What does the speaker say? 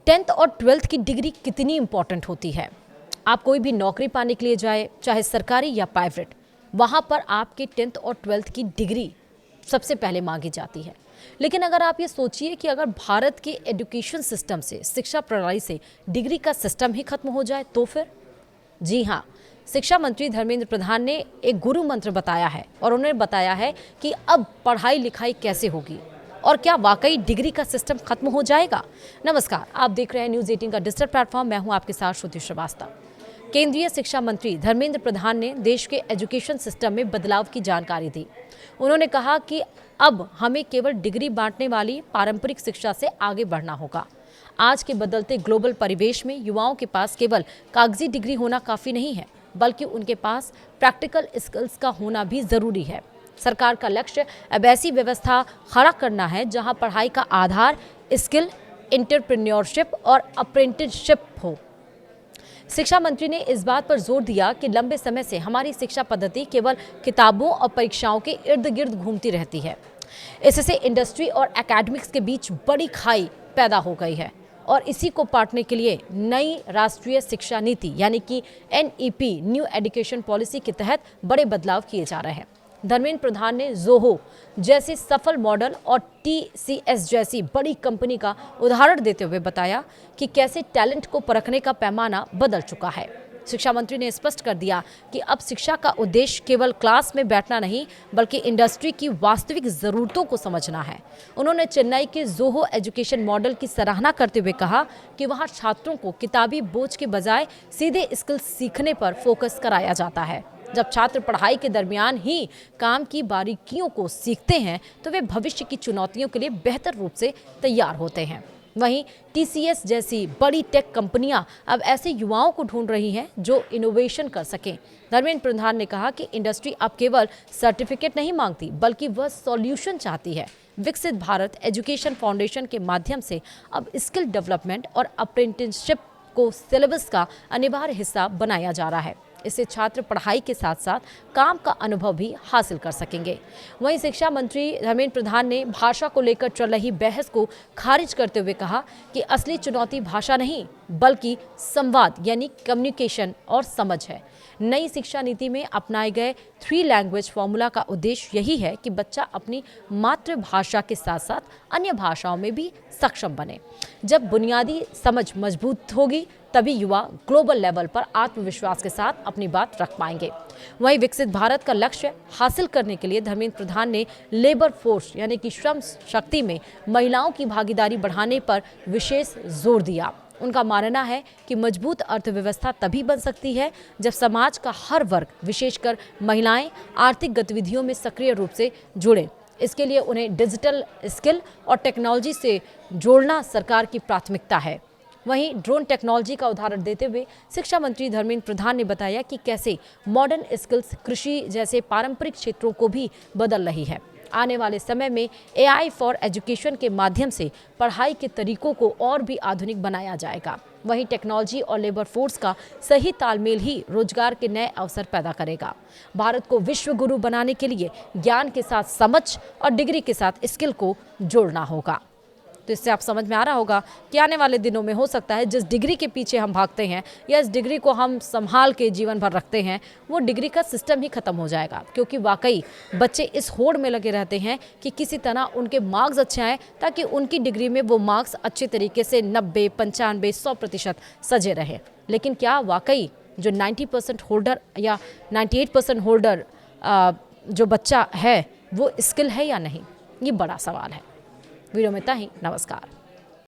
10th और 12th की degree कितनी इंपॉर्टेंट होती है। आप कोई भी नौकरी पाने के लिए जाए, चाहे सरकारी या प्राइवेट, वहाँ पर आपके 10th और 12th की डिग्री सबसे पहले मांगी जाती है। लेकिन अगर आप ये सोचिए कि अगर भारत के एजुकेशन सिस्टम से, शिक्षा प्रणाली से डिग्री का सिस्टम ही खत्म हो जाए तो फिर? जी हाँ, शिक्षा मंत्री धर्मेंद्र प्रधान ने एक गुरु मंत्र बताया है और उन्होंने बताया है कि अब पढ़ाई लिखाई कैसे होगी और क्या वाकई डिग्री का सिस्टम खत्म हो जाएगा। नमस्कार, आप देख रहे हैं न्यूज़ 18 का डिजिटल प्लेटफॉर्म। मैं हूं आपके साथ श्रुति श्रीवास्तव। केंद्रीय शिक्षा मंत्री धर्मेंद्र प्रधान ने देश के एजुकेशन सिस्टम में बदलाव की जानकारी दी। उन्होंने कहा कि अब हमें केवल डिग्री बांटने वाली पारंपरिक शिक्षा से आगे बढ़ना होगा। आज के बदलते ग्लोबल परिवेश में युवाओं के पास केवल कागजी डिग्री होना काफ़ी नहीं है, बल्कि उनके पास प्रैक्टिकल स्किल्स का होना भी ज़रूरी है। सरकार का लक्ष्य अब ऐसी व्यवस्था खड़ा करना है जहां पढ़ाई का आधार स्किल, एंटरप्रेन्योरशिप और अप्रेंटिसशिप हो। शिक्षा मंत्री ने इस बात पर जोर दिया कि लंबे समय से हमारी शिक्षा पद्धति केवल किताबों और परीक्षाओं के इर्द गिर्द घूमती रहती है। इससे इंडस्ट्री और एकेडमिक्स के बीच बड़ी खाई पैदा हो गई है और इसी को पाटने के लिए नई राष्ट्रीय शिक्षा नीति यानी कि NEP न्यू एजुकेशन पॉलिसी के तहत बड़े बदलाव किए जा रहे हैं। धर्मेंद्र प्रधान ने जोहो जैसे सफल मॉडल और TCS जैसी बड़ी कंपनी का उदाहरण देते हुए बताया कि कैसे टैलेंट को परखने का पैमाना बदल चुका है। शिक्षा मंत्री ने स्पष्ट कर दिया कि अब शिक्षा का उद्देश्य केवल क्लास में बैठना नहीं, बल्कि इंडस्ट्री की वास्तविक ज़रूरतों को समझना है। उन्होंने चेन्नई के जोहो एजुकेशन मॉडल की सराहना करते हुए कहा कि वहां छात्रों को किताबी बोझ के बजाय सीधे स्किल सीखने पर फोकस कराया जाता है। जब छात्र पढ़ाई के दरमियान ही काम की बारीकियों को सीखते हैं तो वे भविष्य की चुनौतियों के लिए बेहतर रूप से तैयार होते हैं। वहीं TCS जैसी बड़ी टेक कंपनियां अब ऐसे युवाओं को ढूंढ रही हैं जो इनोवेशन कर सकें। धर्मेंद्र प्रधान ने कहा कि इंडस्ट्री अब केवल सर्टिफिकेट नहीं मांगती, बल्कि वह सॉल्यूशन चाहती है। विकसित भारत एजुकेशन फाउंडेशन के माध्यम से अब स्किल डेवलपमेंट और अप्रेंटिसशिप को सिलेबस का अनिवार्य हिस्सा बनाया जा रहा है। इससे छात्र पढ़ाई के साथ साथ काम का अनुभव भी हासिल कर सकेंगे। वहीं शिक्षा मंत्री धर्मेंद्र प्रधान ने भाषा को लेकर चल रही बहस को खारिज करते हुए कहा कि असली चुनौती भाषा नहीं, बल्कि संवाद यानी कम्युनिकेशन और समझ है। नई शिक्षा नीति में अपनाए गए 3 लैंग्वेज फॉर्मूला का उद्देश्य यही है कि बच्चा अपनी मातृभाषा के साथ साथ अन्य भाषाओं में भी सक्षम बने। जब बुनियादी समझ मजबूत होगी, तभी युवा ग्लोबल लेवल पर आत्मविश्वास के साथ अपनी बात रख पाएंगे। वहीं विकसित भारत का लक्ष्य हासिल करने के लिए धर्मेंद्र प्रधान ने लेबर फोर्स यानी कि श्रम शक्ति में महिलाओं की भागीदारी बढ़ाने पर विशेष जोर दिया। उनका मानना है कि मजबूत अर्थव्यवस्था तभी बन सकती है जब समाज का हर वर्ग, विशेषकर महिलाएं, आर्थिक गतिविधियों में सक्रिय रूप से जुड़े। इसके लिए उन्हें डिजिटल स्किल और टेक्नोलॉजी से जोड़ना सरकार की प्राथमिकता है। वहीं ड्रोन टेक्नोलॉजी का उदाहरण देते हुए शिक्षा मंत्री धर्मेंद्र प्रधान ने बताया कि कैसे मॉडर्न स्किल्स कृषि जैसे पारंपरिक क्षेत्रों को भी बदल रही है। आने वाले समय में AI फॉर एजुकेशन के माध्यम से पढ़ाई के तरीकों को और भी आधुनिक बनाया जाएगा। वहीं टेक्नोलॉजी और लेबर फोर्स का सही तालमेल ही रोजगार के नए अवसर पैदा करेगा। भारत को विश्व गुरु बनाने के लिए ज्ञान के साथ समझ और डिग्री के साथ स्किल को जोड़ना होगा। तो इससे आप समझ में आ रहा होगा कि आने वाले दिनों में हो सकता है जिस डिग्री के पीछे हम भागते हैं या इस डिग्री को हम संभाल के जीवन भर रखते हैं, वो डिग्री का सिस्टम ही खत्म हो जाएगा। क्योंकि वाकई बच्चे इस होड़ में लगे रहते हैं कि किसी तरह उनके मार्क्स अच्छे आए ताकि उनकी डिग्री में वो मार्क्स अच्छे तरीके से 90, 95, 100% सजे रहे। लेकिन क्या वाकई जो 90% होल्डर या 98% होल्डर जो बच्चा है वो स्किल है या नहीं, ये बड़ा सवाल है। वीडियो में इतना ही। नमस्कार।